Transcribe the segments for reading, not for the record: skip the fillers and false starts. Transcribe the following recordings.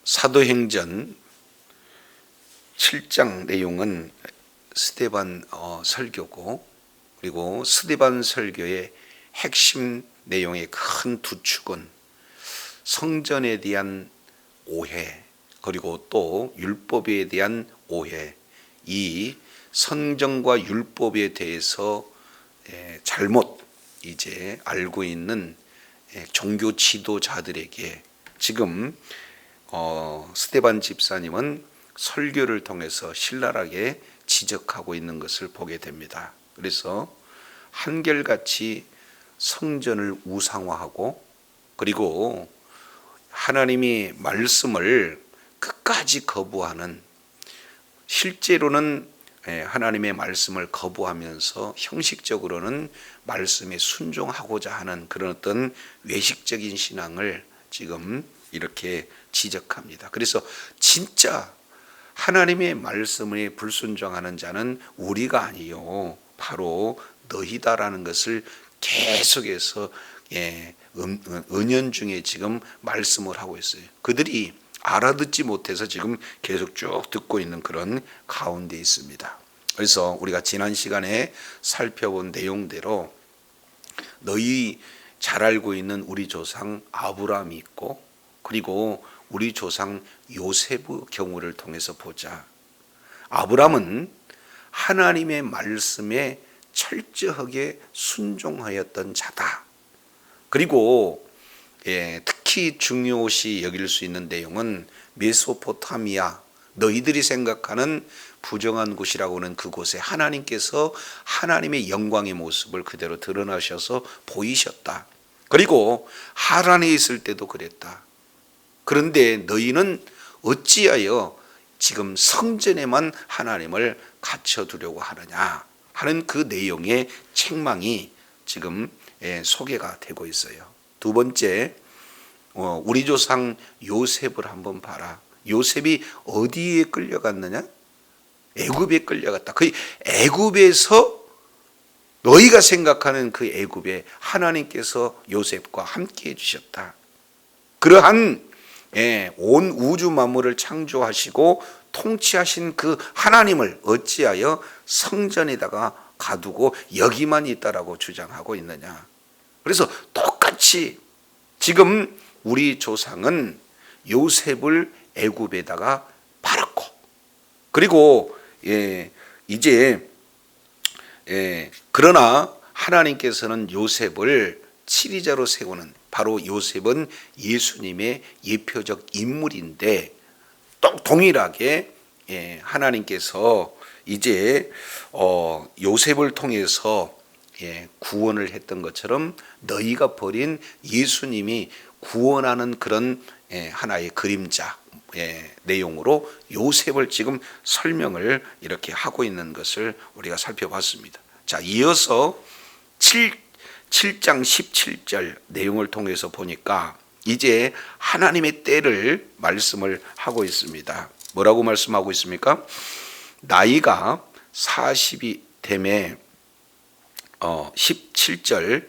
사도행전 7장 내용은 스데반 설교고, 그리고 스데반 설교의 핵심 내용의 큰 두 축은 성전에 대한 오해, 그리고 또 율법에 대한 오해, 이 성전과 율법에 대해서 잘못 이제 알고 있는 종교 지도자들에게 지금 스데반 집사님은 설교를 통해서 신랄하게 지적하고 있는 것을 보게 됩니다. 그래서 한결같이 성전을 우상화하고, 그리고 하나님이 말씀을 끝까지 거부하는, 실제로는 하나님의 말씀을 거부하면서 형식적으로는 말씀에 순종하고자 하는 그런 어떤 외식적인 신앙을 지금 이렇게 지적합니다. 그래서 진짜 하나님의 말씀에 불순종하는 자는 우리가 아니요 바로 너희다라는 것을 계속해서 은연중에 지금 말씀을 하고 있어요. 그들이 알아듣지 못해서 지금 계속 쭉 듣고 있는 그런 가운데 있습니다. 그래서 우리가 지난 시간에 살펴본 내용대로 너희 잘 알고 있는 우리 조상 아브라함이 있고, 그리고 우리 조상 요셉의 경우를 통해서 보자. 아브라함은 하나님의 말씀에 철저하게 순종하였던 자다. 그리고 특히 중요시 여길 수 있는 내용은 메소포타미아, 너희들이 생각하는 부정한 곳이라고는 그곳에 하나님께서 하나님의 영광의 모습을 그대로 드러나셔서 보이셨다. 그리고 하란에 있을 때도 그랬다. 그런데 너희는 어찌하여 지금 성전에만 하나님을 갖춰두려고 하느냐 하는 그 내용의 책망이 지금 소개가 되고 있어요. 두 번째, 우리 조상 요셉을 한번 봐라. 요셉이 어디에 끌려갔느냐? 애굽에 끌려갔다. 그 애굽에서 너희가 생각하는 그 애굽에 하나님께서 요셉과 함께 해주셨다. 그러한 온 우주 만물을 창조하시고 통치하신 그 하나님을 어찌하여 성전에다가 가두고 여기만 있다라고 주장하고 있느냐. 그래서 똑같이 지금 우리 조상은 요셉을 애굽에다가 팔았고, 그리고 이제 그러나 하나님께서는 요셉을 치리자로 세우는, 바로 요셉은 예수님의 예표적 인물인데, 또 동일하게 하나님께서 이제 요셉을 통해서 구원을 했던 것처럼 너희가 버린 예수님이 구원하는 그런 하나의 그림자 내용으로 요셉을 지금 설명을 이렇게 하고 있는 것을 우리가 살펴봤습니다. 자, 이어서 7장 17절 내용을 통해서 보니까 이제 하나님의 때를 말씀을 하고 있습니다. 뭐라고 말씀하고 있습니까? 나이가 40이 되매 17절,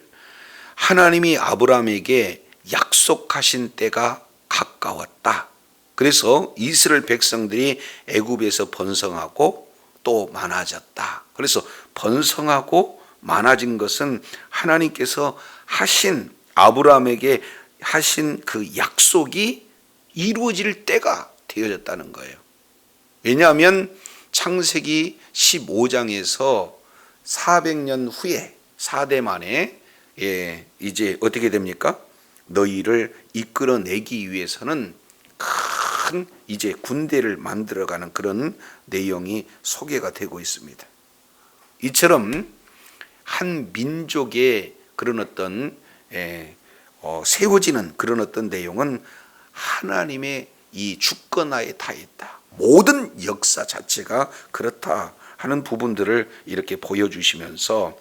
하나님이 아브라함에게 약속하신 때가 가까웠다. 그래서 이스라엘 백성들이 애굽에서 번성하고 또 많아졌다. 그래서 번성하고 많아진 것은 하나님께서 하신, 아브라함에게 하신 그 약속이 이루어질 때가 되어졌다는 거예요. 왜냐하면 창세기 15장에서 400년 후에 4대 만에 이제 어떻게 됩니까? 너희를 이끌어내기 위해서는 큰 이제 군대를 만들어가는 그런 내용이 소개가 되고 있습니다. 이처럼 한 민족의 그런 어떤 세워지는 그런 어떤 내용은 하나님의 이 주권하에 다 있다. 모든 역사 자체가 그렇다 하는 부분들을 이렇게 보여주시면서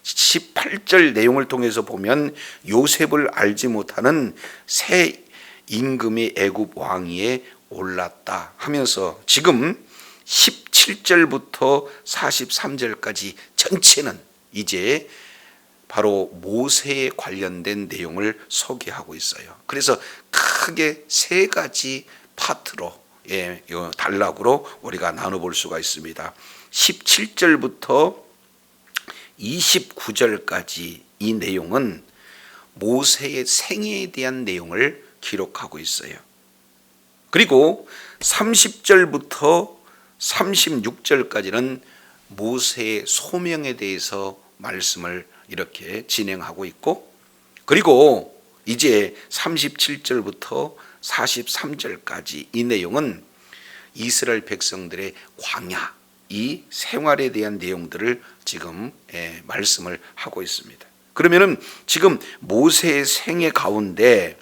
18절 내용을 통해서 보면 요셉을 알지 못하는 새 임금이 애굽 왕위에 올랐다 하면서 지금 17절부터 43절까지 전체는 이제 바로 모세에 관련된 내용을 소개하고 있어요. 그래서 크게 세 가지 파트로 단락으로 우리가 나눠볼 수가 있습니다. 17절부터 29절까지 이 내용은 모세의 생애에 대한 내용을 기록하고 있어요. 그리고 30절부터 36절까지는 모세의 소명에 대해서 말씀을 이렇게 진행하고 있고, 그리고 이제 37절부터 43절까지 이 내용은 이스라엘 백성들의 광야, 이 생활에 대한 내용들을 지금 말씀을 하고 있습니다. 그러면은 지금 모세의 생애 가운데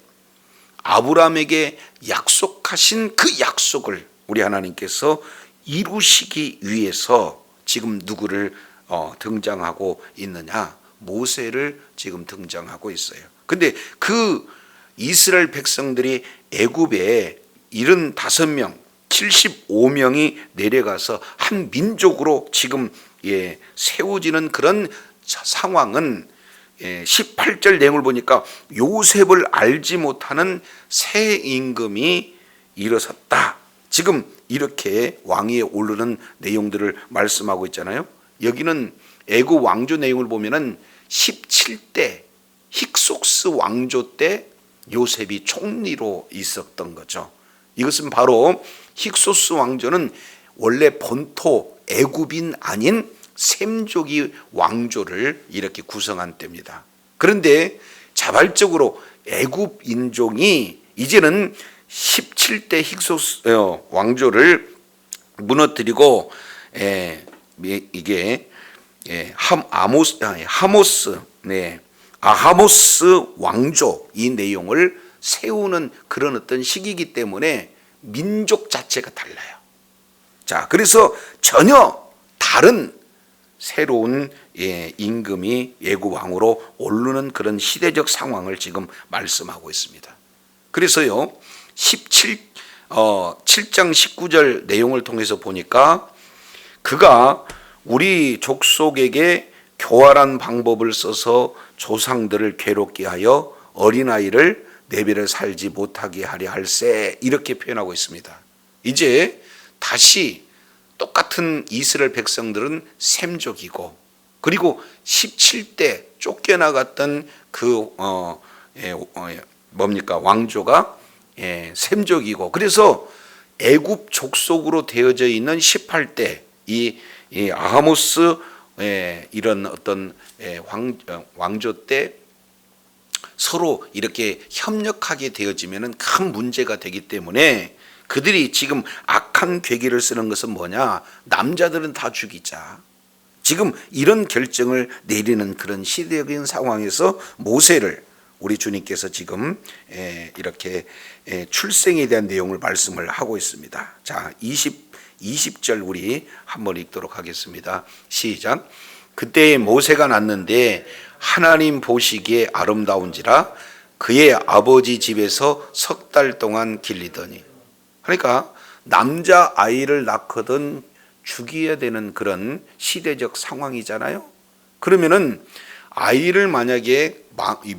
아브라함에게 약속하신 그 약속을 우리 하나님께서 이루시기 위해서 지금 누구를 등장하고 있느냐? 모세를 지금 등장하고 있어요. 근데 그 이스라엘 백성들이 애굽에 75명, 75명이 내려가서 한 민족으로 지금 세워지는 그런 상황은 18절 내용을 보니까 요셉을 알지 못하는 새 임금이 일어섰다. 지금 이렇게 왕위에 오르는 내용들을 말씀하고 있잖아요. 여기는 애굽 왕조 내용을 보면은 17대 힉소스 왕조 때 요셉이 총리로 있었던 거죠. 이것은 바로 힉소스 왕조는 원래 본토 애굽인 아닌 셈족이 왕조를 이렇게 구성한 때입니다. 그런데 자발적으로 애굽 인종이 이제는 17대 힉소스 왕조를 무너뜨리고 이게 아하모스 왕조 이 내용을 세우는 그런 어떤 시기이기 때문에 민족 자체가 달라요. 자, 그래서 전혀 다른 새로운 임금이 애굽 왕으로 오르는 그런 시대적 상황을 지금 말씀하고 있습니다. 그래서요 7장 19절 내용을 통해서 보니까 그가 우리 족속에게 교활한 방법을 써서 조상들을 괴롭게 하여 어린아이를 내버려 살지 못하게 하려 할세, 이렇게 표현하고 있습니다. 이제 다시 똑같은 이스라엘 백성들은 셈족이고, 그리고 17대 쫓겨나갔던 그 왕조가 셈족이고, 그래서 애굽 족속으로 되어져 있는 18대 이 아하모스 이런 어떤 왕조 때 서로 이렇게 협력하게 되어지면은 큰 문제가 되기 때문에 그들이 지금 악한 괴기를 쓰는 것은 뭐냐? 남자들은 다 죽이자. 지금 이런 결정을 내리는 그런 시대적인 상황에서 모세를 우리 주님께서 지금 이렇게 출생에 대한 내용을 말씀을 하고 있습니다. 자, 20절 우리 한번 읽도록 하겠습니다. 시작. 그때 모세가 낳는데 하나님 보시기에 아름다운지라 그의 아버지 집에서 석 달 동안 길리더니. 그러니까 남자 아이를 낳거든 죽여야 되는 그런 시대적 상황이잖아요. 그러면은 아이를 만약에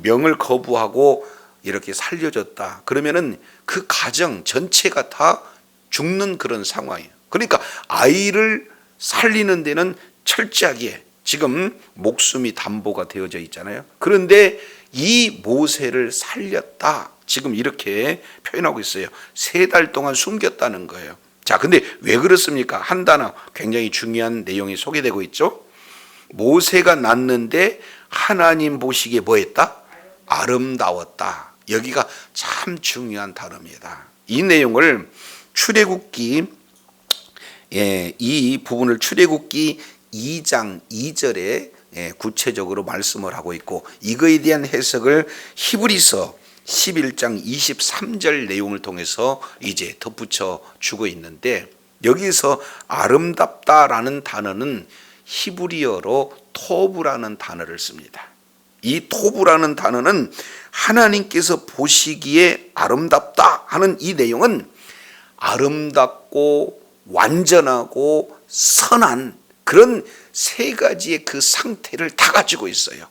명을 거부하고 이렇게 살려줬다, 그러면은 그 가정 전체가 다 죽는 그런 상황이에요. 그러니까 아이를 살리는 데는 철저하게 지금 목숨이 담보가 되어져 있잖아요. 그런데 이 모세를 살렸다, 지금 이렇게 표현하고 있어요. 3달 동안 숨겼다는 거예요. 자, 근데 왜 그렇습니까? 한 단어 굉장히 중요한 내용이 소개되고 있죠. 모세가 낳는데 하나님 보시기에 뭐 했다? 아름다웠다. 여기가 참 중요한 단어입니다. 이 내용을 출애굽기 이 부분을 출애굽기 2장 2절에 구체적으로 말씀을 하고 있고, 이거에 대한 해석을 히브리서 11장 23절 내용을 통해서 이제 덧붙여 주고 있는데, 여기서 아름답다라는 단어는 히브리어로 토브라는 단어를 씁니다. 이 토브라는 단어는 하나님께서 보시기에 아름답다 하는 이 내용은 아름답고 완전하고 선한 그런 3가지의 그 상태를 다 가지고 있어요.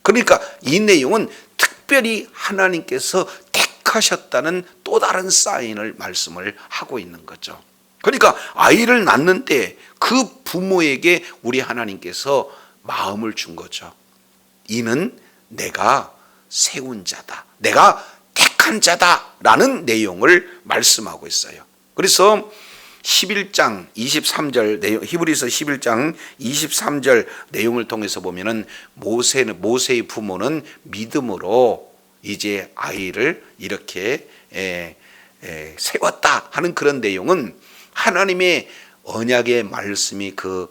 그러니까 이 내용은 특별히 하나님께서 택하셨다는 또 다른 사인을 말씀을 하고 있는 거죠. 그러니까 아이를 낳는데 그 부모에게 우리 하나님께서 마음을 준 거죠. 이는 내가 세운 자다, 내가 택한 자다라는 내용을 말씀하고 있어요. 그래서 11장 23절 내용, 히브리서 11장 23절 내용을 통해서 보면은 모세의 부모는 믿음으로 이제 아이를 이렇게 세웠다 하는 그런 내용은 하나님의 언약의 말씀이 그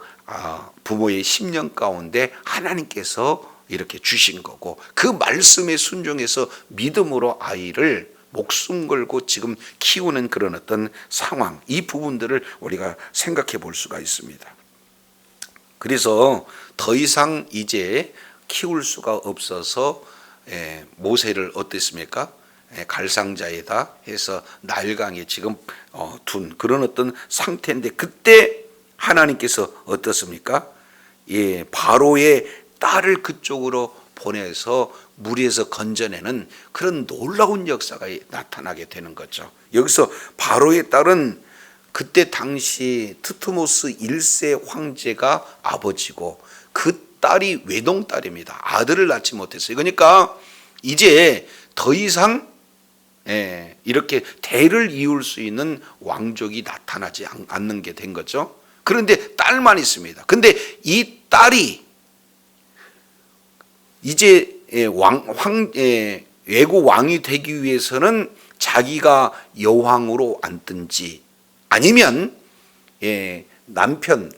부모의 심령 가운데 하나님께서 이렇게 주신 거고, 그 말씀에 순종해서 믿음으로 아이를 목숨 걸고 지금 키우는 그런 어떤 상황, 이 부분들을 우리가 생각해 볼 수가 있습니다. 그래서 더 이상 이제 키울 수가 없어서 모세를 어땠습니까? 갈상자에다 해서 나일강에 지금 둔 그런 어떤 상태인데, 그때 하나님께서 어떻습니까? 바로의 딸을 그쪽으로 보내서 무리에서 건져내는 그런 놀라운 역사가 나타나게 되는 거죠. 여기서 바로의 딸은 그때 당시 트투모스 1세 황제가 아버지고 그 딸이 외동딸입니다. 아들을 낳지 못했어요. 그러니까 이제 더 이상 이렇게 대를 이을 수 있는 왕족이 나타나지 않는 게 된 거죠. 그런데 딸만 있습니다. 근데 이 딸이 이제 외국 왕이 되기 위해서는 자기가 여왕으로 앉든지 아니면 남편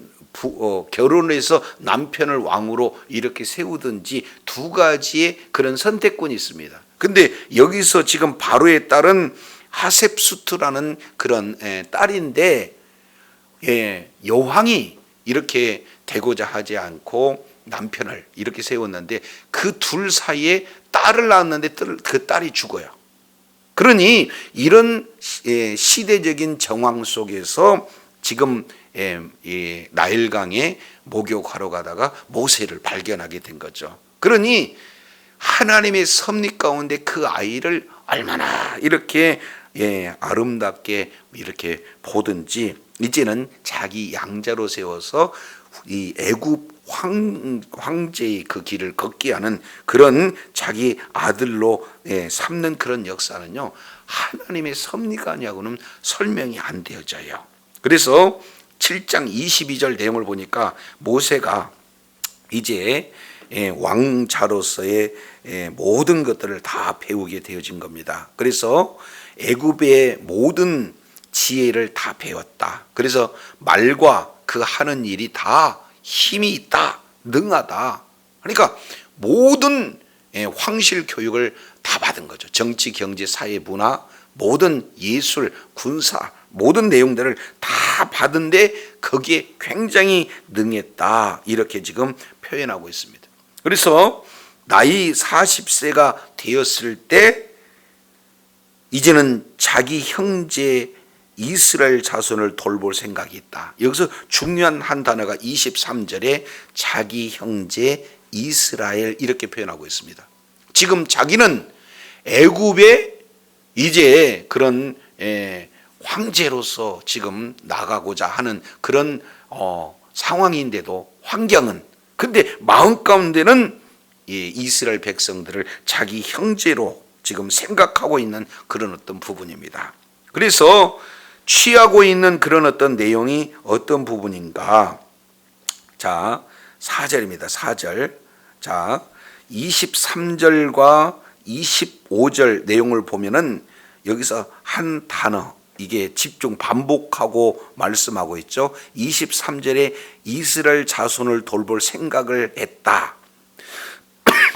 결혼해서 남편을 왕으로 이렇게 세우든지 두 가지의 그런 선택권이 있습니다. 근데 여기서 지금 바로의 딸은 하셉수트라는 그런 딸인데 여왕이 이렇게 되고자 하지 않고 남편을 이렇게 세웠는데 그 둘 사이에 딸을 낳았는데 그 딸이 죽어요. 그러니 이런 시대적인 정황 속에서 지금 나일강에 목욕하러 가다가 모세를 발견하게 된 거죠. 그러니 하나님의 섭리 가운데 그 아이를 얼마나 이렇게 아름답게 이렇게 보든지 이제는 자기 양자로 세워서 이 애굽 황제의 그 길을 걷게 하는 그런 자기 아들로 삼는 그런 역사는요, 하나님의 섭리가 아니하고는 설명이 안 되어져요. 그래서 7장 22절 내용을 보니까 모세가 이제 왕자로서의 모든 것들을 다 배우게 되어진 겁니다. 그래서 애굽의 모든 지혜를 다 배웠다. 그래서 말과 그 하는 일이 다 힘이 있다, 능하다. 그러니까 모든 황실 교육을 다 받은 거죠. 정치, 경제, 사회, 문화, 모든 예술, 군사, 모든 내용들을 다 받은데 거기에 굉장히 능했다, 이렇게 지금 표현하고 있습니다. 그래서 나이 40세가 되었을 때 이제는 자기 형제 이스라엘 자손을 돌볼 생각이 있다. 여기서 중요한 한 단어가 23절에 자기 형제 이스라엘 이렇게 표현하고 있습니다. 지금 자기는 애굽에 이제 그런 황제로서 지금 나가고자 하는 그런 상황인데도, 환경은, 근데 마음 가운데는 이스라엘 백성들을 자기 형제로 지금 생각하고 있는 그런 어떤 부분입니다. 그래서 취하고 있는 그런 어떤 내용이 어떤 부분인가? 자, 4절입니다. 4절. 자, 23절과 25절 내용을 보면은 여기서 한 단어, 이게 집중 반복하고 말씀하고 있죠. 23절에 이스라엘 자손을 돌볼 생각을 했다.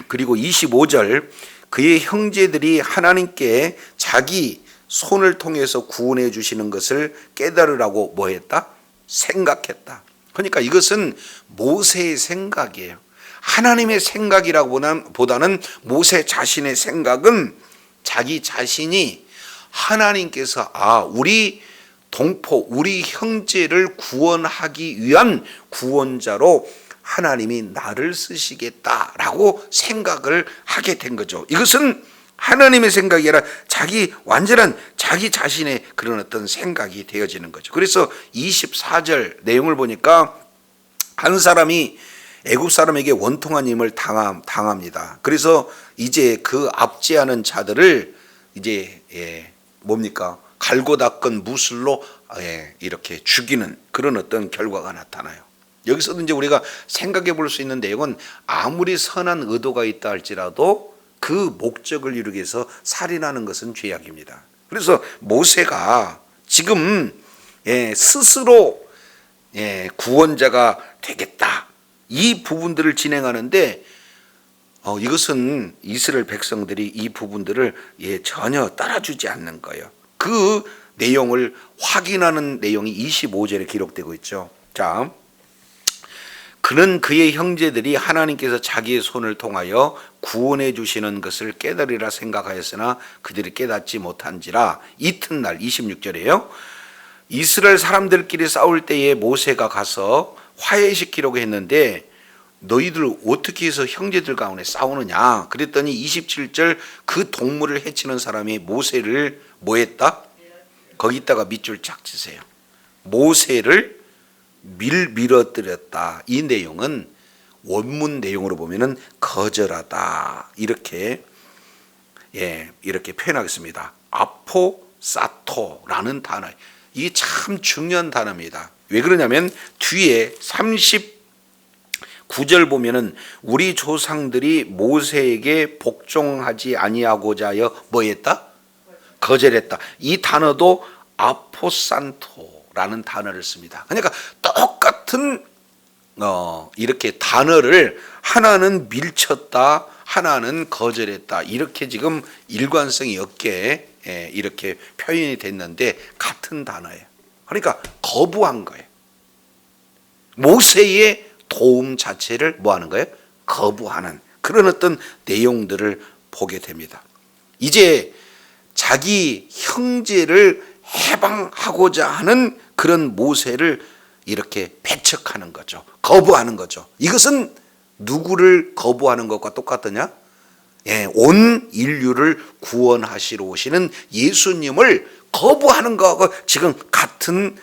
그리고 25절, 그의 형제들이 하나님께 자기 손을 통해서 구원해 주시는 것을 깨달으라고 뭐 했다? 생각했다. 그러니까 이것은 모세의 생각이에요. 하나님의 생각이라고보다는 모세 자신의 생각은 자기 자신이 하나님께서 우리 동포, 우리 형제를 구원하기 위한 구원자로 하나님이 나를 쓰시겠다라고 생각을 하게 된 거죠. 이것은 하나님의 생각이 아니라 완전한 자기 자신의 그런 어떤 생각이 되어지는 거죠. 그래서 24절 내용을 보니까 한 사람이 애굽 사람에게 원통한 힘을 당합니다. 그래서 이제 그 압제하는 자들을 이제 뭡니까? 갈고 닦은 무술로 이렇게 죽이는 그런 어떤 결과가 나타나요. 여기서도 이제 우리가 생각해 볼 수 있는 내용은 아무리 선한 의도가 있다 할지라도 그 목적을 이루기 위해서 살인하는 것은 죄악입니다. 그래서 모세가 지금 스스로 구원자가 되겠다, 이 부분들을 진행하는데 이것은 이스라엘 백성들이 이 부분들을 전혀 따라주지 않는 거예요. 그 내용을 확인하는 내용이 25절에 기록되고 있죠. 자, 그는 그의 형제들이 하나님께서 자기의 손을 통하여 구원해 주시는 것을 깨달으리라 생각하였으나 그들이 깨닫지 못한지라. 이튿날 26절이에요. 이스라엘 사람들끼리 싸울 때에 모세가 가서 화해시키려고 했는데 너희들 어떻게 해서 형제들 가운데 싸우느냐 그랬더니 27절 그 동물을 해치는 사람이 모세를 뭐 했다? 거기다가 밑줄 쫙 치세요. 모세를 밀어뜨렸다. 이 내용은 원문 내용으로 보면은 거절하다, 이렇게 이렇게 표현하겠습니다. 아포사토라는 단어, 이게 참 중요한 단어입니다. 왜 그러냐면 뒤에 39절 보면은 우리 조상들이 모세에게 복종하지 아니하고자 하여 뭐 했다? 거절했다. 이 단어도 아포산토라는 단어를 씁니다. 그러니까 똑같은 이렇게 단어를 하나는 밀쳤다, 하나는 거절했다, 이렇게 지금 일관성이 없게 이렇게 표현이 됐는데 같은 단어예요. 그러니까 거부한 거예요. 모세의 도움 자체를 뭐 하는 거예요? 거부하는 그런 어떤 내용들을 보게 됩니다. 이제 자기 형제를 해방하고자 하는 그런 모세를 이렇게 배척하는 거죠. 거부하는 거죠. 이것은 누구를 거부하는 것과 똑같으냐? 온 인류를 구원하시러 오시는 예수님을 거부하는 것하고 지금 같은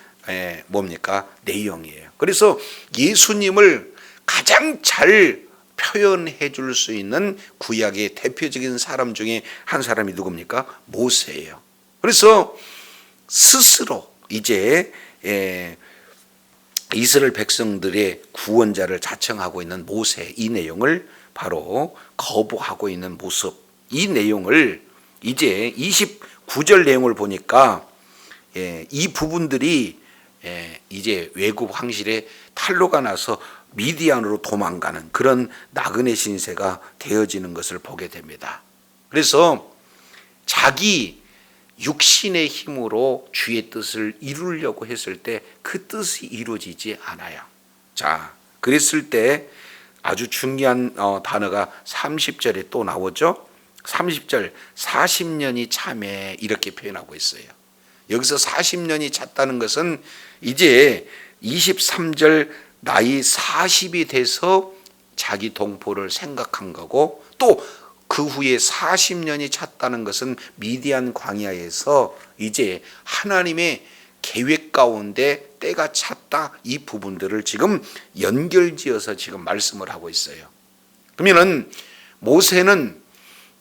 뭡니까? 내용이에요. 그래서 예수님을 가장 잘 표현해 줄 수 있는 구약의 대표적인 사람 중에 한 사람이 누굽니까? 모세예요. 그래서 스스로 이제 이스라엘 백성들의 구원자를 자청하고 있는 모세, 이 내용을 바로 거부하고 있는 모습, 이 내용을 이제 29절 내용을 보니까 이 부분들이 이제 외국 황실에 탈로가 나서 미디안으로 도망가는 그런 나그네 신세가 되어지는 것을 보게 됩니다. 그래서 자기 육신의 힘으로 주의 뜻을 이루려고 했을 때 그 뜻이 이루어지지 않아요. 자, 그랬을 때 아주 중요한 단어가 30절에 또 나오죠. 30절 40년이 차매, 이렇게 표현하고 있어요. 여기서 40년이 찼다는 것은 이제 23절 나이 40이 돼서 자기 동포를 생각한 거고, 또 그 후에 40년이 찼다는 것은 미디안 광야에서 이제 하나님의 계획 가운데 때가 찼다, 이 부분들을 지금 연결지어서 지금 말씀을 하고 있어요. 그러면은 모세는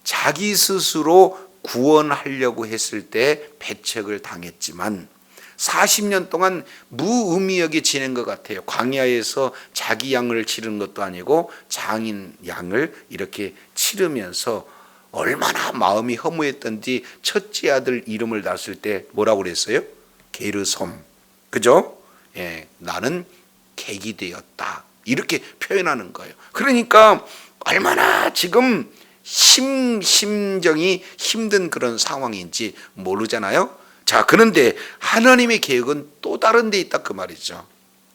자기 스스로 구원하려고 했을 때 배척을 당했지만 40년 동안 무의미하게 지낸 것 같아요. 광야에서 자기 양을 치른 것도 아니고 장인 양을 이렇게 치르면서 얼마나 마음이 허무했던지 첫째 아들 이름을 놨을 때 뭐라고 그랬어요? 게르솜. 그죠? 나는 객이 되었다, 이렇게 표현하는 거예요. 그러니까 얼마나 지금 심정이 힘든 그런 상황인지 모르잖아요. 자, 그런데 하나님의 계획은 또 다른 데 있다, 그 말이죠.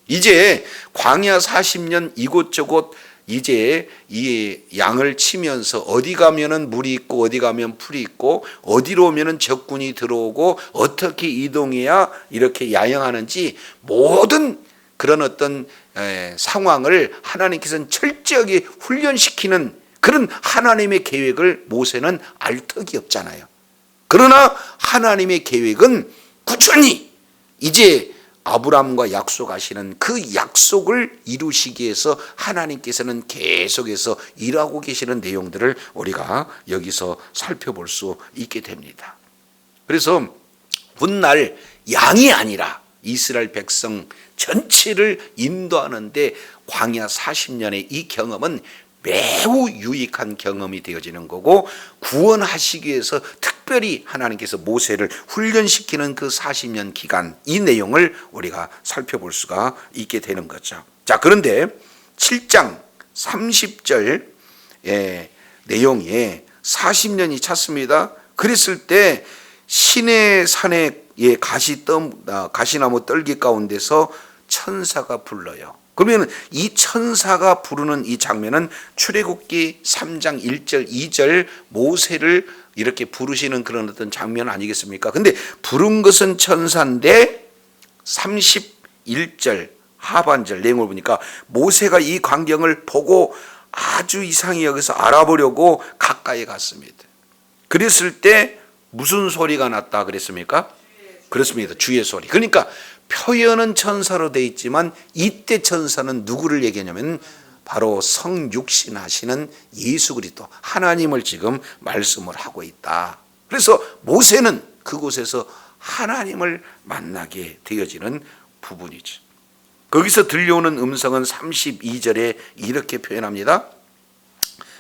이제 광야 40년 이곳저곳 이제 이 양을 치면서 어디 가면은 물이 있고 어디 가면 풀이 있고 어디로 오면은 적군이 들어오고 어떻게 이동해야 이렇게 야영하는지 모든 그런 어떤 상황을 하나님께서는 철저하게 훈련시키는 그런 하나님의 계획을 모세는 알 턱이 없잖아요. 그러나 하나님의 계획은 꾸준히 이제 아브라함과 약속하시는 그 약속을 이루시기 위해서 하나님께서는 계속해서 일하고 계시는 내용들을 우리가 여기서 살펴볼 수 있게 됩니다. 그래서 훗날 양이 아니라 이스라엘 백성 전체를 인도하는데 광야 40년의 이 경험은 매우 유익한 경험이 되어지는 거고, 구원하시기 위해서 특별히 하나님께서 모세를 훈련시키는 그 40년 기간, 이 내용을 우리가 살펴볼 수가 있게 되는 거죠. 자, 그런데 7장 30절 내용에 40년이 찼습니다. 그랬을 때 시내 산에 가시나무 떨기 가운데서 천사가 불러요. 그러면 이 천사가 부르는 이 장면은 출애굽기 3장 1절 2절 모세를 이렇게 부르시는 그런 어떤 장면 아니겠습니까? 근데 부른 것은 천사인데 31절 하반절 내용을 보니까 모세가 이 광경을 보고 아주 이상히 여기서 알아보려고 가까이 갔습니다. 그랬을 때 무슨 소리가 났다 그랬습니까? 그렇습니다. 주의 소리. 그러니까 표현은 천사로 되어 있지만 이때 천사는 누구를 얘기하냐면 바로 성육신 하시는 예수 그리스도 하나님을 지금 말씀을 하고 있다. 그래서 모세는 그곳에서 하나님을 만나게 되어지는 부분이죠. 거기서 들려오는 음성은 32절에 이렇게 표현합니다.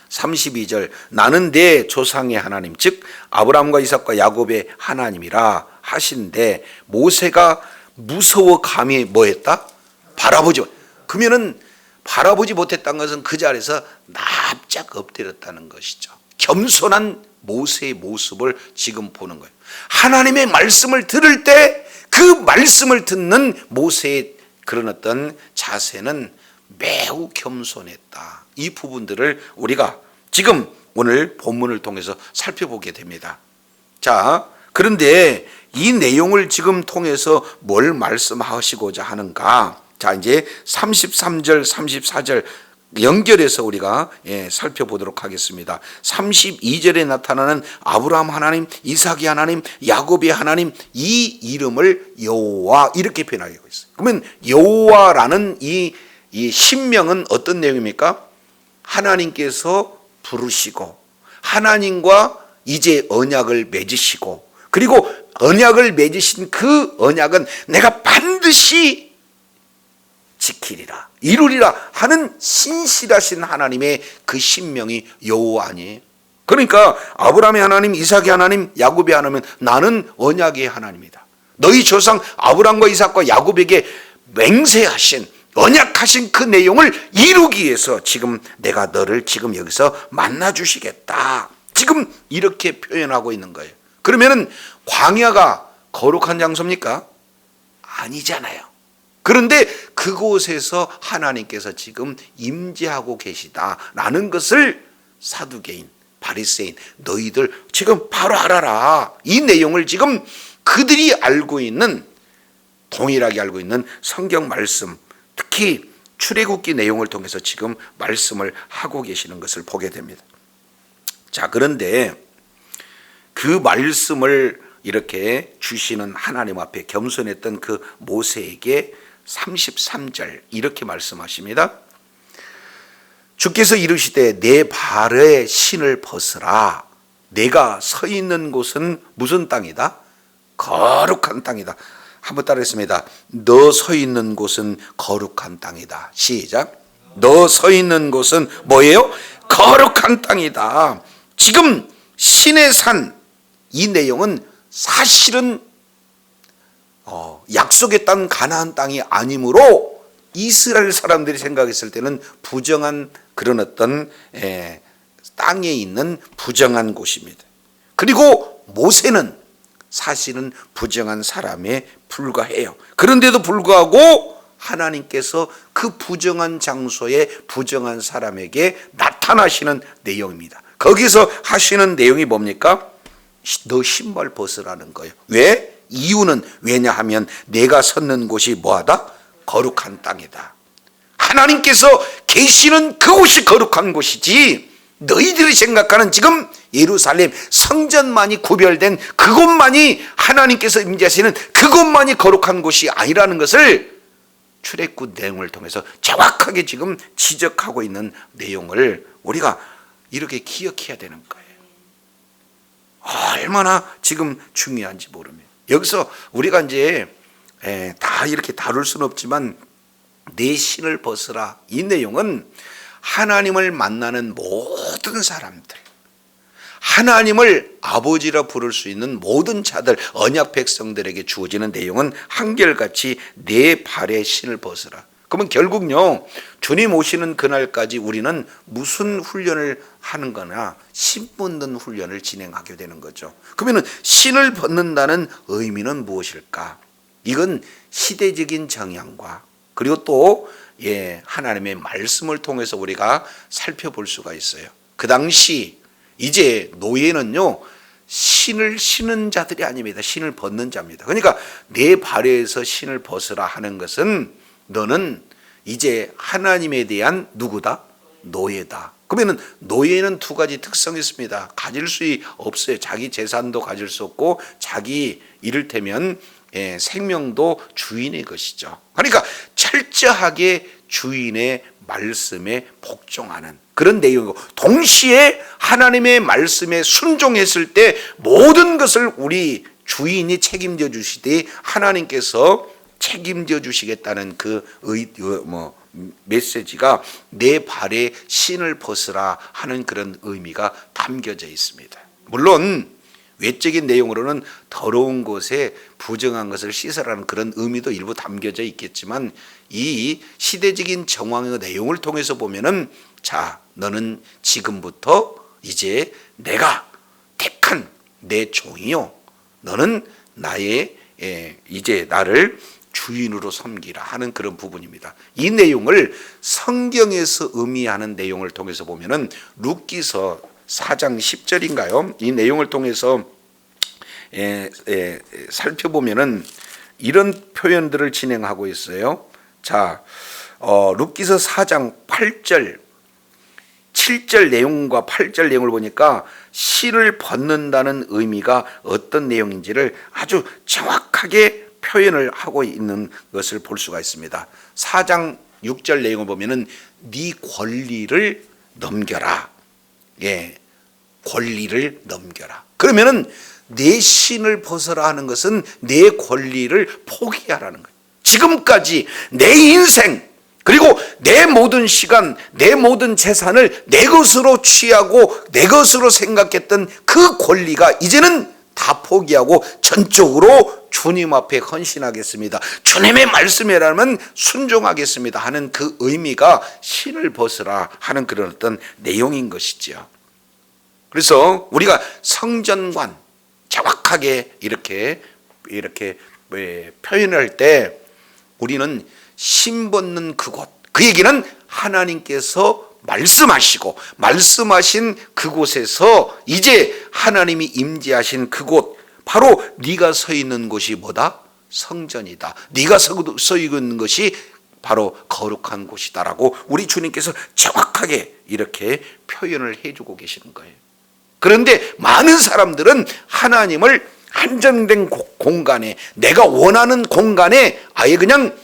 32절 나는 내 조상의 하나님 즉 아브라함과 이삭과 야곱의 하나님이라 하신데 모세가 무서워 감히 뭐했다? 바라보지. 그러면은 바라보지 못했다는 것은 그 자리에서 납작 엎드렸다는 것이죠. 겸손한 모세의 모습을 지금 보는 거예요. 하나님의 말씀을 들을 때 그 말씀을 듣는 모세의 그런 어떤 자세는 매우 겸손했다. 이 부분들을 우리가 지금 오늘 본문을 통해서 살펴보게 됩니다. 자, 그런데 이 내용을 지금 통해서 뭘 말씀하시고자 하는가? 자, 이제 33절, 34절 연결해서 우리가 살펴보도록 하겠습니다. 32절에 나타나는 아브라함 하나님, 이삭의 하나님, 야곱의 하나님 이 이름을 여호와 이렇게 표현하고 있어요. 그러면 여호와라는 이 신명은 어떤 내용입니까? 하나님께서 부르시고 하나님과 이제 언약을 맺으시고 그리고 언약을 맺으신 그 언약은 내가 반드시 지키리라 이루리라 하는 신실하신 하나님의 그 신명이 여호와 아니에요. 그러니까 아브라함의 하나님, 이삭의 하나님, 야곱의 하나님은 나는 언약의 하나님이다. 너희 조상 아브라함과 이삭과 야곱에게 맹세하신 언약하신 그 내용을 이루기 위해서 지금 내가 너를 지금 여기서 만나 주시겠다. 지금 이렇게 표현하고 있는 거예요. 그러면은 광야가 거룩한 장소입니까? 아니잖아요. 그런데 그곳에서 하나님께서 지금 임재하고 계시다라는 것을 사두개인, 바리새인 너희들 지금 바로 알아라. 이 내용을 지금 그들이 알고 있는 동일하게 알고 있는 성경 말씀 특히 출애굽기 내용을 통해서 지금 말씀을 하고 계시는 것을 보게 됩니다. 자, 그런데 그 말씀을 이렇게 주시는 하나님 앞에 겸손했던 그 모세에게 33절 이렇게 말씀하십니다. 주께서 이르시되 내 발의 신을 벗으라. 내가 서 있는 곳은 무슨 땅이다? 거룩한 땅이다. 한번 따라했습니다. 너 서 있는 곳은 거룩한 땅이다. 시작. 너 서 있는 곳은 뭐예요? 거룩한 땅이다. 지금 신의 산 이 내용은 사실은 약속의 땅 가나안 땅이 아니므로 이스라엘 사람들이 생각했을 때는 부정한 그런 어떤 땅에 있는 부정한 곳입니다. 그리고 모세는 사실은 부정한 사람에 불과해요. 그런데도 불구하고 하나님께서 그 부정한 장소에 부정한 사람에게 나타나시는 내용입니다. 거기서 하시는 내용이 뭡니까? 너 신발 벗으라는 거예요. 왜? 이유는 왜냐하면 내가 섰는 곳이 뭐하다? 거룩한 땅이다. 하나님께서 계시는 그곳이 거룩한 곳이지 너희들이 생각하는 지금 예루살렘 성전만이 구별된 그곳만이 하나님께서 임재하시는 그곳만이 거룩한 곳이 아니라는 것을 출애굽 내용을 통해서 정확하게 지금 지적하고 있는 내용을 우리가 이렇게 기억해야 되는 거예요. 얼마나 지금 중요한지 모릅니다. 여기서 우리가 이제 다 이렇게 다룰 수는 없지만 내 신을 벗으라, 이 내용은 하나님을 만나는 모든 사람들, 하나님을 아버지라 부를 수 있는 모든 자들, 언약 백성들에게 주어지는 내용은 한결같이 내 발에 신을 벗으라. 그러면 결국요, 주님 오시는 그날까지 우리는 무슨 훈련을 하는 거나 신 벗는 훈련을 진행하게 되는 거죠. 그러면 신을 벗는다는 의미는 무엇일까? 이건 시대적인 정향과 그리고 또 하나님의 말씀을 통해서 우리가 살펴볼 수가 있어요. 그 당시 이제 노예는요, 신을 신은 자들이 아닙니다. 신을 벗는 자입니다. 그러니까 내 발에서 신을 벗으라 하는 것은 너는 이제 하나님에 대한 누구다? 노예다. 그러면 노예는 두 가지 특성이 있습니다. 가질 수 없어요. 자기 재산도 가질 수 없고 자기 이를테면 생명도 주인의 것이죠. 그러니까 철저하게 주인의 말씀에 복종하는 그런 내용이고, 동시에 하나님의 말씀에 순종했을 때 모든 것을 우리 주인이 책임져 주시되 하나님께서 책임져 주시겠다는 그 메시지가 내 발에 신을 벗으라 하는 그런 의미가 담겨져 있습니다. 물론 외적인 내용으로는 더러운 곳에 부정한 것을 씻으라는 그런 의미도 일부 담겨져 있겠지만, 이 시대적인 정황의 내용을 통해서 보면은, 자, 너는 지금부터 이제 내가 택한 내 종이요, 너는 나의 이제 나를 주인으로 섬기라 하는 그런 부분입니다. 이 내용을 성경에서 의미하는 내용을 통해서 보면은 룻기서 4장 10절인가요? 이 내용을 통해서 살펴보면은 이런 표현들을 진행하고 있어요. 자, 룻기서 4장 8절, 7절 내용과 8절 내용을 보니까 신을 벗는다는 의미가 어떤 내용인지를 아주 정확하게 표현을 하고 있는 것을 볼 수가 있습니다. 4장 6절 내용을 보면은 네 권리를 넘겨라. 권리를 넘겨라. 그러면은 내 신을 벗어라 하는 것은 내 권리를 포기하라는 거예요. 지금까지 내 인생 그리고 내 모든 시간, 내 모든 재산을 내 것으로 취하고 내 것으로 생각했던 그 권리가 이제는 다 포기하고 전적으로 주님 앞에 헌신하겠습니다. 주님의 말씀이라면 순종하겠습니다 하는 그 의미가 신을 벗으라 하는 그런 어떤 내용인 것이죠. 그래서 우리가 성전관 정확하게 이렇게 표현할 때 우리는 신 벗는 그곳, 그 얘기는 하나님께서 말씀하신 그곳에서 이제 하나님이 임재하신 그곳, 바로 네가 서 있는 곳이 뭐다? 성전이다. 네가 서 있는 것이 바로 거룩한 곳이다라고 우리 주님께서 정확하게 이렇게 표현을 해주고 계시는 거예요. 그런데 많은 사람들은 하나님을 한정된 공간에, 내가 원하는 공간에 아예 그냥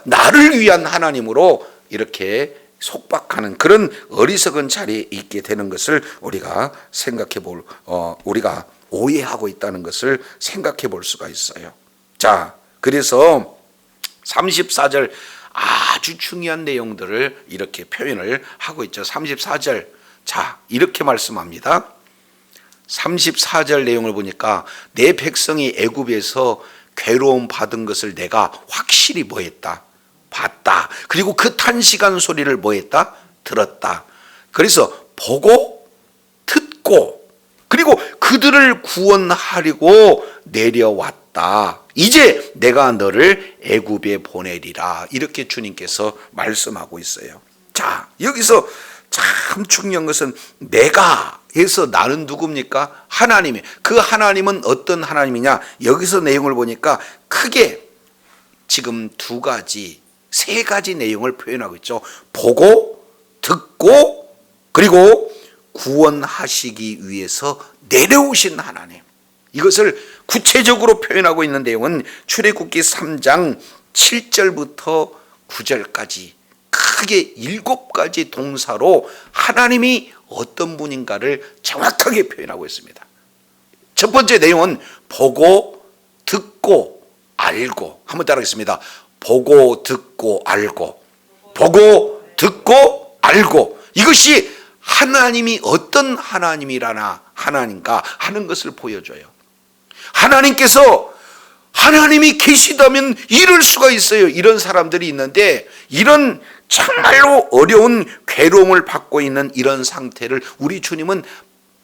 나를 위한 하나님으로 이렇게 속박하는 그런 어리석은 자리에 있게 되는 것을 우리가 우리가 오해하고 있다는 것을 생각해 볼 수가 있어요. 자, 그래서 34절 아주 중요한 내용들을 이렇게 표현을 하고 있죠. 34절, 자, 이렇게 말씀합니다. 34절 내용을 보니까 내 백성이 애굽에서 괴로움 받은 것을 내가 확실히 뭐했다? 봤다. 그리고 그 탄식한 소리를 뭐했다? 들었다. 그래서 보고 듣고 그리고 그들을 구원하려고 내려왔다. 이제 내가 너를 애굽에 보내리라. 이렇게 주님께서 말씀하고 있어요. 자, 여기서 참 중요한 것은 내가 해서 나는 누굽니까? 하나님이. 그 하나님은 어떤 하나님이냐? 여기서 내용을 보니까 크게 지금 두 가지, 세 가지 내용을 표현하고 있죠. 보고, 듣고, 그리고 구원하시기 위해서 내려오신 하나님, 이것을 구체적으로 표현하고 있는 내용은 출애굽기 3장 7절부터 9절까지 크게 7가지 동사로 하나님이 어떤 분인가를 정확하게 표현하고 있습니다. 첫 번째 내용은 보고 듣고 알고. 한번 따라하겠습니다. 보고 듣고 알고. 보고 듣고 알고. 이것이 하나님이 어떤 하나님인가 하는 것을 보여줘요. 하나님이 계시다면 이럴 수가 있어요. 이런 사람들이 있는데, 이런 정말로 어려운 괴로움을 받고 있는 이런 상태를 우리 주님은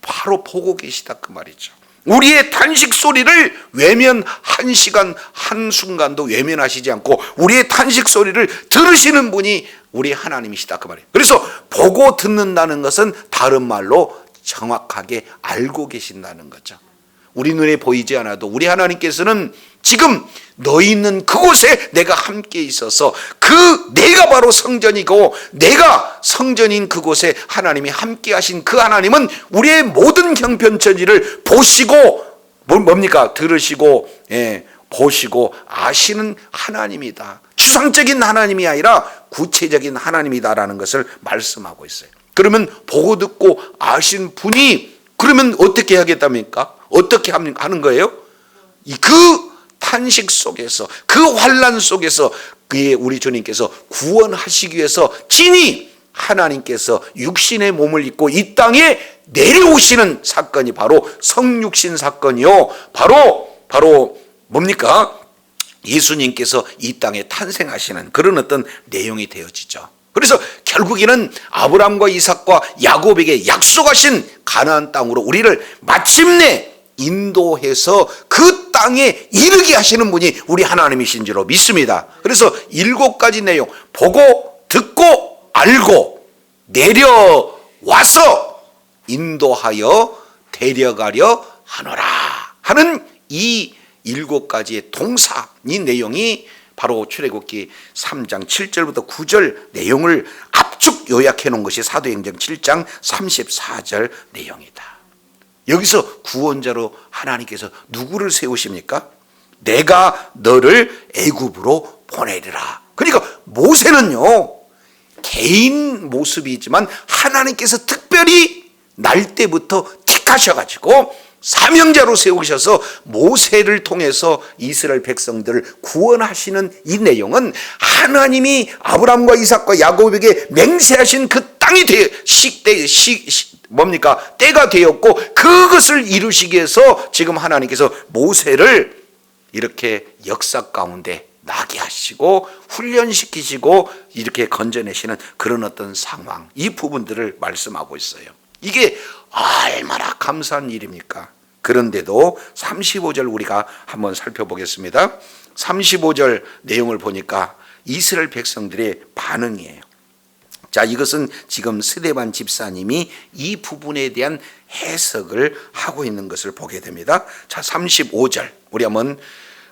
바로 보고 계시다 그 말이죠. 우리의 탄식 소리를 외면, 한 시간 한순간도 외면하시지 않고 우리의 탄식 소리를 들으시는 분이 우리 하나님이시다 그 말이에요. 그래서 보고 듣는다는 것은 다른 말로 정확하게 알고 계신다는 거죠. 우리 눈에 보이지 않아도 우리 하나님께서는 지금 너희 있는 그곳에 내가 함께 있어서 내가 바로 성전이고 내가 성전인 그곳에 하나님이 함께 하신 그 하나님은 우리의 모든 형편처지를 보시고 뭡니까? 들으시고 보시고 아시는 하나님이다. 추상적인 하나님이 아니라 구체적인 하나님이다라는 것을 말씀하고 있어요. 그러면 보고 듣고 아신 분이 그러면 어떻게 하겠답니까? 어떻게 하는 거예요? 그 탄식 속에서, 그 환난 속에서 우리 주님께서 구원하시기 위해서 진히 하나님께서 육신의 몸을 입고 이 땅에 내려오시는 사건이 바로 성육신 사건이요, 바로 뭡니까? 예수님께서 이 땅에 탄생하시는 그런 어떤 내용이 되어지죠. 그래서 결국에는 아브라함과 이삭과 야곱에게 약속하신 가나안 땅으로 우리를 마침내 인도해서 그 땅에 이르게 하시는 분이 우리 하나님이신 줄로 믿습니다. 그래서 7가지 내용, 보고 듣고 알고 내려와서 인도하여 데려가려 하노라 하는 이 7가지의 동사, 이 내용이 바로 출애굽기 3장 7절부터 9절 내용을 압축 요약해 놓은 것이 사도행전 7장 34절 내용이다. 여기서 구원자로 하나님께서 누구를 세우십니까? 내가 너를 애굽으로 보내리라. 그러니까 모세는요, 개인 모습이지만 하나님께서 특별히 날 때부터 택하셔가지고 사명자로 세우셔서 모세를 통해서 이스라엘 백성들을 구원하시는 이 내용은 하나님이 아브라함과 이삭과 야곱에게 맹세하신 그 땅이 때가 되었고 그것을 이루시기 위해서 지금 하나님께서 모세를 이렇게 역사 가운데 나게 하시고 훈련시키시고 이렇게 건져내시는 그런 어떤 상황, 이 부분들을 말씀하고 있어요. 이게 얼마나 감사한 일입니까? 그런데도 35절 우리가 한번 살펴보겠습니다. 35절 내용을 보니까 이스라엘 백성들의 반응이에요. 자, 이것은 지금 스데반 집사님이 이 부분에 대한 해석을 하고 있는 것을 보게 됩니다. 자, 35절 우리 한번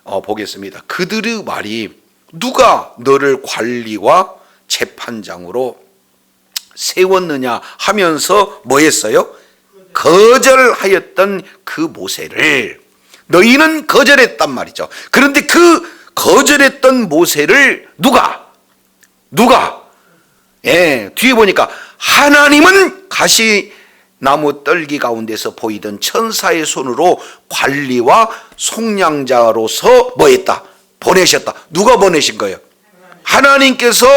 보겠습니다. 그들의 말이 누가 너를 관리와 재판장으로 세웠느냐 하면서 뭐 했어요? 거절하였던 그 모세를 너희는 거절했단 말이죠. 그런데 그 거절했던 모세를 누가 뒤에 보니까 하나님은 가시나무 떨기 가운데서 보이던 천사의 손으로 관리와 속량자로서 뭐 했다? 보내셨다. 누가 보내신 거예요? 하나님께서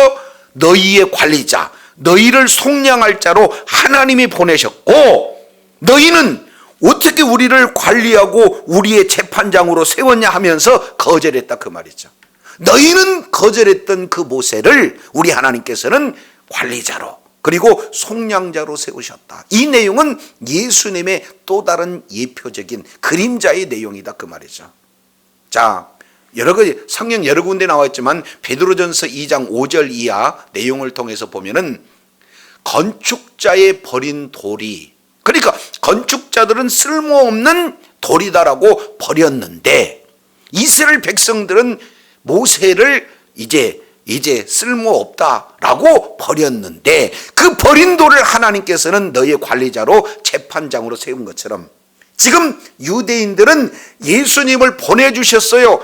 너희의 관리자, 너희를 속량할 자로 하나님이 보내셨고, 너희는 어떻게 우리를 관리하고 우리의 재판장으로 세웠냐 하면서 거절했다 그 말이죠. 너희는 거절했던 그 모세를 우리 하나님께서는 관리자로 그리고 속량자로 세우셨다. 이 내용은 예수님의 또 다른 예표적인 그림자의 내용이다 그 말이죠. 자, 성경 여러 군데 나와 있지만 베드로전서 2장 5절 이하 내용을 통해서 보면은 건축자의 버린 돌이, 그러니까 건축자들은 쓸모없는 돌이다라고 버렸는데 이스라엘 백성들은 모세를 이제 이제 쓸모없다라고 버렸는데, 그 버린 돌을 하나님께서는 너의 관리자로 재판장으로 세운 것처럼 지금 유대인들은 예수님을 보내주셨어요.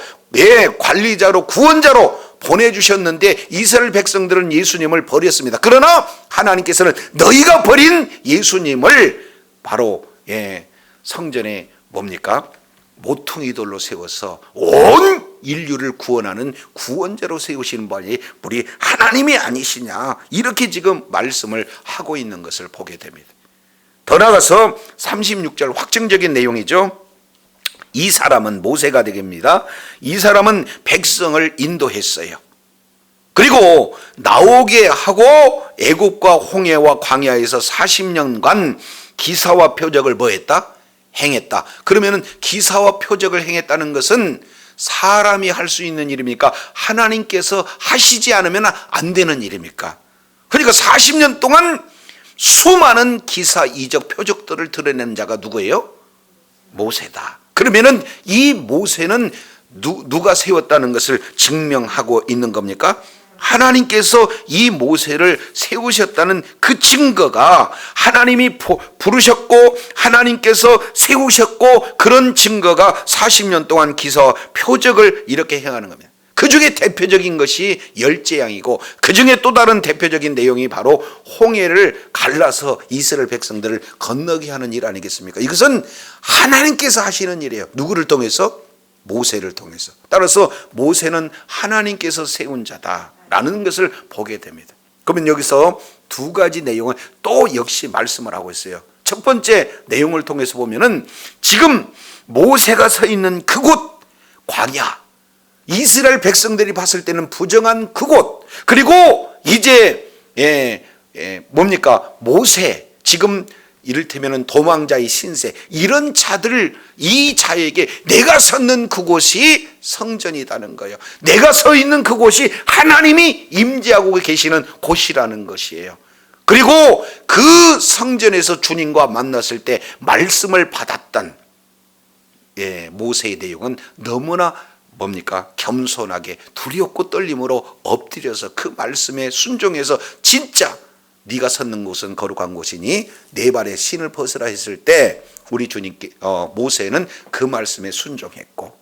관리자로, 구원자로 보내주셨는데 이스라엘 백성들은 예수님을 버렸습니다. 그러나 하나님께서는 너희가 버린 예수님을 바로 성전에 뭡니까? 모퉁이 돌로 세워서 온 인류를 구원하는 구원자로 세우시는 분이 하나님이 아니시냐, 이렇게 지금 말씀을 하고 있는 것을 보게 됩니다. 더 나아가서 36절 확정적인 내용이죠. 이 사람은 모세가 되겠습니다. 이 사람은 백성을 인도했어요. 그리고 나오게 하고 애굽과 홍해와 광야에서 40년간 기사와 표적을 뭐했다? 행했다. 그러면은 기사와 표적을 행했다는 것은 사람이 할 수 있는 일입니까? 하나님께서 하시지 않으면 안 되는 일입니까? 그러니까 40년 동안 수많은 기사, 이적, 표적들을 드러내는 자가 누구예요? 모세다. 그러면은 이 모세는 누가 세웠다는 것을 증명하고 있는 겁니까? 하나님께서 이 모세를 세우셨다는 그 증거가, 하나님이 부르셨고 하나님께서 세우셨고, 그런 증거가 40년 동안 기사와 표적을 이렇게 행하는 겁니다. 그 중에 대표적인 것이 열재앙이고, 그 중에 또 다른 대표적인 내용이 바로 홍해를 갈라서 이스라엘 백성들을 건너게 하는 일 아니겠습니까? 이것은 하나님께서 하시는 일이에요. 누구를 통해서? 모세를 통해서. 따라서 모세는 하나님께서 세운 자다라는 것을 보게 됩니다. 그러면 여기서 두 가지 내용을 또 역시 말씀을 하고 있어요. 첫 번째 내용을 통해서 보면은 지금 모세가 서 있는 그곳, 광야, 이스라엘 백성들이 봤을 때는 부정한 그곳, 그리고 이제 뭡니까? 모세, 지금 이를테면 도망자의 신세, 이런 자들, 이 자에게 내가 섰는 그곳이 성전이라는 거예요. 내가 서 있는 그곳이 하나님이 임재하고 계시는 곳이라는 것이에요. 그리고 그 성전에서 주님과 만났을 때 말씀을 받았던 모세의 내용은 너무나 뭡니까? 겸손하게 두렵고 떨림으로 엎드려서 그 말씀에 순종해서, 진짜 네가 섰는 곳은 거룩한 곳이니 네 발의 신을 벗으라 했을 때 우리 주님께 모세는 그 말씀에 순종했고,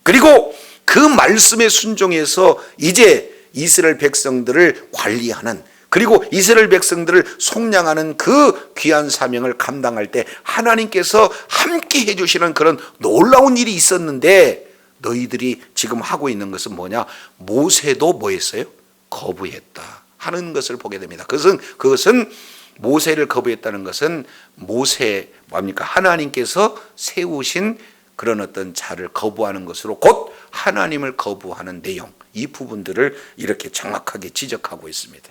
그리고 그 말씀에 순종해서 이제 이스라엘 백성들을 관리하는, 그리고 이스라엘 백성들을 속량하는 그 귀한 사명을 감당할 때 하나님께서 함께 해주시는 그런 놀라운 일이 있었는데, 너희들이 지금 하고 있는 것은 뭐냐? 모세도 뭐 했어요? 거부했다 하는 것을 보게 됩니다. 그것은 모세를 거부했다는 것은 모세 뭡니까? 하나님께서 세우신 그런 어떤 자를 거부하는 것으로 곧 하나님을 거부하는 내용, 이 부분들을 이렇게 정확하게 지적하고 있습니다.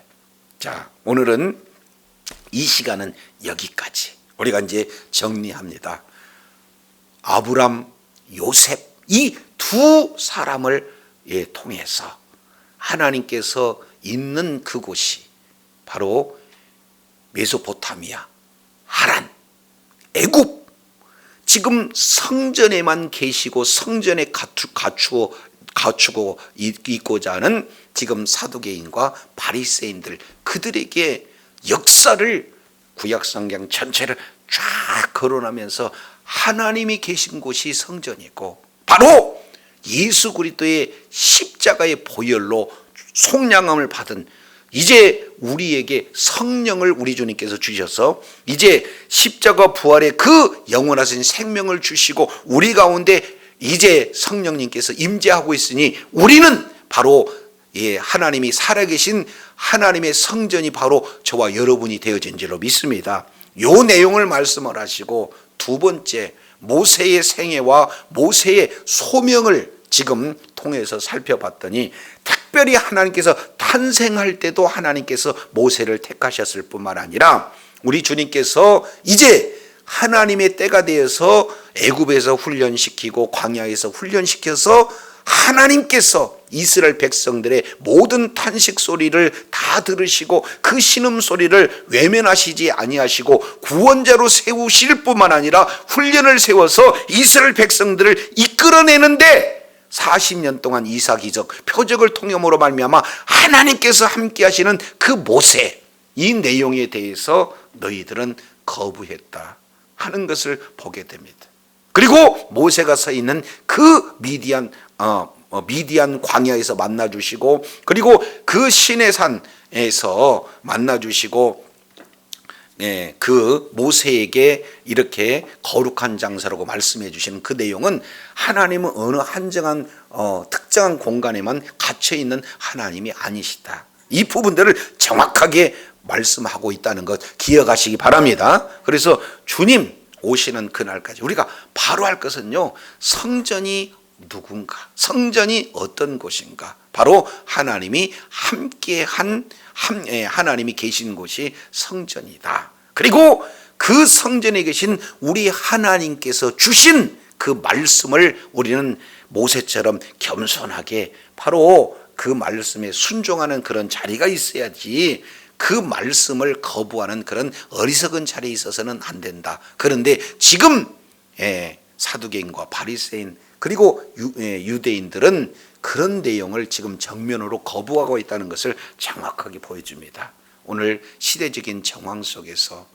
자, 오늘은 이 시간은 여기까지. 우리가 이제 정리합니다. 아브람, 요셉, 이 두 사람을 통해서 하나님께서 있는 그곳이 바로 메소포타미아, 하란, 애굽, 지금 성전에만 계시고 성전에 갖추고 있고자 하는 지금 사두개인과 바리새인들, 그들에게 역사를, 구약성경 전체를 쫙 거론하면서 하나님이 계신 곳이 성전이고, 바로 예수 그리스도의 십자가의 보혈로 속량함을 받은, 이제 우리에게 성령을 우리 주님께서 주셔서 이제 십자가 부활의 그 영원하신 생명을 주시고 우리 가운데 이제 성령님께서 임재하고 있으니 우리는 바로 하나님이 살아계신 하나님의 성전이 바로 저와 여러분이 되어진 줄로 믿습니다. 요 내용을 말씀을 하시고, 두 번째 모세의 생애와 모세의 소명을 지금 통해서 살펴봤더니, 특별히 하나님께서 탄생할 때도 하나님께서 모세를 택하셨을 뿐만 아니라 우리 주님께서 이제 하나님의 때가 되어서 애굽에서 훈련시키고 광야에서 훈련시켜서 하나님께서 이스라엘 백성들의 모든 탄식 소리를 다 들으시고 그 신음 소리를 외면하시지 아니하시고 구원자로 세우실 뿐만 아니라 훈련을 세워서 이스라엘 백성들을 이끌어내는데 40년 동안 이사기적 표적을 통함으로 말미암아 하나님께서 함께 하시는 그 모세, 이 내용에 대해서 너희들은 거부했다 하는 것을 보게 됩니다. 그리고 모세가 서 있는 그 미디안 광야에서 만나 주시고, 그리고 그 시내산에서 만나 주시고, 그 모세에게 이렇게 거룩한 장소라고 말씀해 주시는 그 내용은 하나님은 어느 한정한 특정한 공간에만 갇혀 있는 하나님이 아니시다. 이 부분들을 정확하게 말씀하고 있다는 것 기억하시기 바랍니다. 그래서 주님 오시는 그날까지 우리가 바로 할 것은요, 성전이 누군가, 성전이 어떤 곳인가, 바로 하나님이 함께한 하나님이 계신 곳이 성전이다. 그리고 그 성전에 계신 우리 하나님께서 주신 그 말씀을 우리는 모세처럼 겸손하게 바로 그 말씀에 순종하는 그런 자리가 있어야지, 그 말씀을 거부하는 그런 어리석은 자리에 있어서는 안 된다. 그런데 지금 사두개인과 바리새인 그리고 유대인들은 그런 내용을 지금 정면으로 거부하고 있다는 것을 정확하게 보여줍니다. 오늘 시대적인 정황 속에서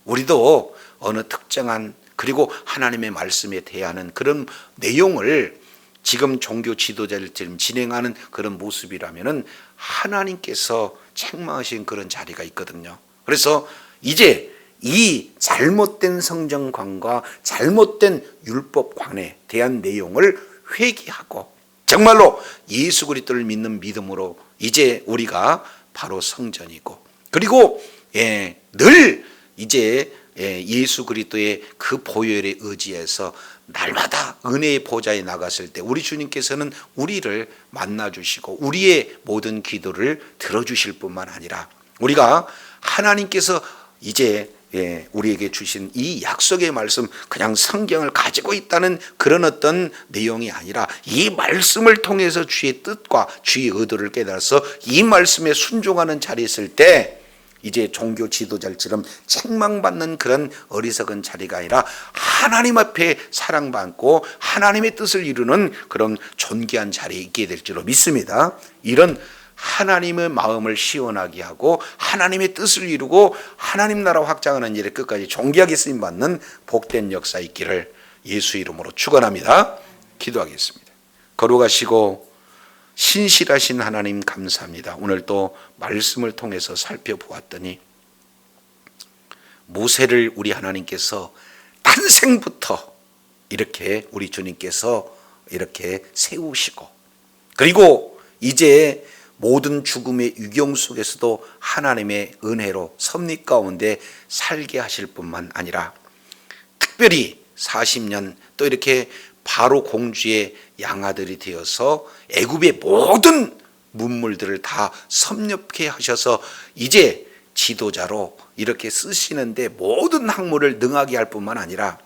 우리도 어느 특정한 그리고 하나님의 말씀에 대하는 그런 내용을 지금 종교 지도자를 지금 진행하는 그런 모습이라면은 하나님께서 책망하신 그런 자리가 있거든요. 그래서 이제 이 잘못된 성전관과 잘못된 율법관에 대한 내용을 회개하고 정말로 예수 그리스도를 믿는 믿음으로 이제 우리가 바로 성전이고, 그리고 늘 이제 예수 그리스도의 그 보혈에 의지해서 날마다 은혜의 보좌에 나갔을 때 우리 주님께서는 우리를 만나주시고 우리의 모든 기도를 들어주실 뿐만 아니라 우리가 하나님께서 이제 우리에게 주신 이 약속의 말씀, 그냥 성경을 가지고 있다는 그런 어떤 내용이 아니라 이 말씀을 통해서 주의 뜻과 주의 의도를 깨달아서 이 말씀에 순종하는 자리에 있을 때 이제 종교 지도자처럼 책망받는 그런 어리석은 자리가 아니라 하나님 앞에 사랑받고 하나님의 뜻을 이루는 그런 존귀한 자리에 있게 될 줄로 믿습니다. 이런 하나님의 마음을 시원하게 하고 하나님의 뜻을 이루고 하나님 나라 확장하는 일에 끝까지 존귀하게 쓰임받는 복된 역사 있기를 예수 이름으로 축원합니다. 기도하겠습니다. 거룩하시고 신실하신 하나님 감사합니다. 오늘 또 말씀을 통해서 살펴보았더니 모세를 우리 하나님께서 탄생부터 이렇게 우리 주님께서 이렇게 세우시고, 그리고 이제 모든 죽음의 유경 속에서도 하나님의 은혜로 섭리 가운데 살게 하실 뿐만 아니라 특별히 40년 또 이렇게 바로 공주의 양아들이 되어서 애굽의 모든 문물들을 다 섭렵게 하셔서 이제 지도자로 이렇게 쓰시는데 모든 학문을 능하게 할 뿐만 아니라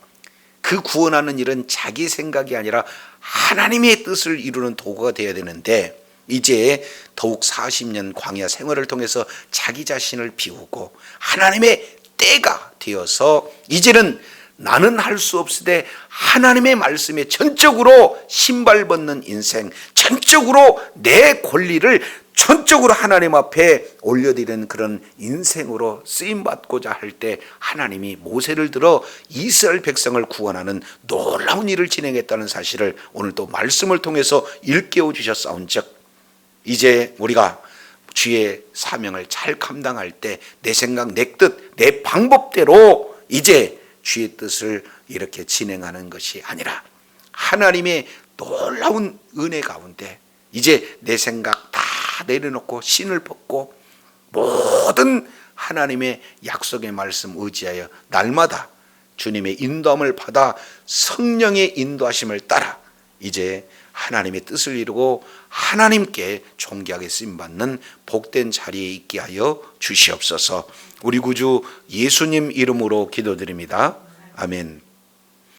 그 구원하는 일은 자기 생각이 아니라 하나님의 뜻을 이루는 도구가 되어야 되는데 이제 더욱 40년 광야 생활을 통해서 자기 자신을 비우고 하나님의 때가 되어서 이제는 나는 할 수 없으되 하나님의 말씀에 전적으로 신발 벗는 인생, 전적으로 내 권리를 전적으로 하나님 앞에 올려드리는 그런 인생으로 쓰임받고자 할 때 하나님이 모세를 들어 이스라엘 백성을 구원하는 놀라운 일을 진행했다는 사실을 오늘 또 말씀을 통해서 일깨워 주셨사온즉 이제 우리가 주의 사명을 잘 감당할 때 내 생각, 내 뜻, 내 방법대로 이제 주의 뜻을 이렇게 진행하는 것이 아니라 하나님의 놀라운 은혜 가운데 이제 내 생각 다 내려놓고 신을 벗고 모든 하나님의 약속의 말씀 의지하여 날마다 주님의 인도함을 받아 성령의 인도하심을 따라 이제 하나님의 뜻을 이루고 하나님께 존귀하게 쓰임받는 복된 자리에 있게 하여 주시옵소서. 우리 구주 예수님 이름으로 기도드립니다. 아멘.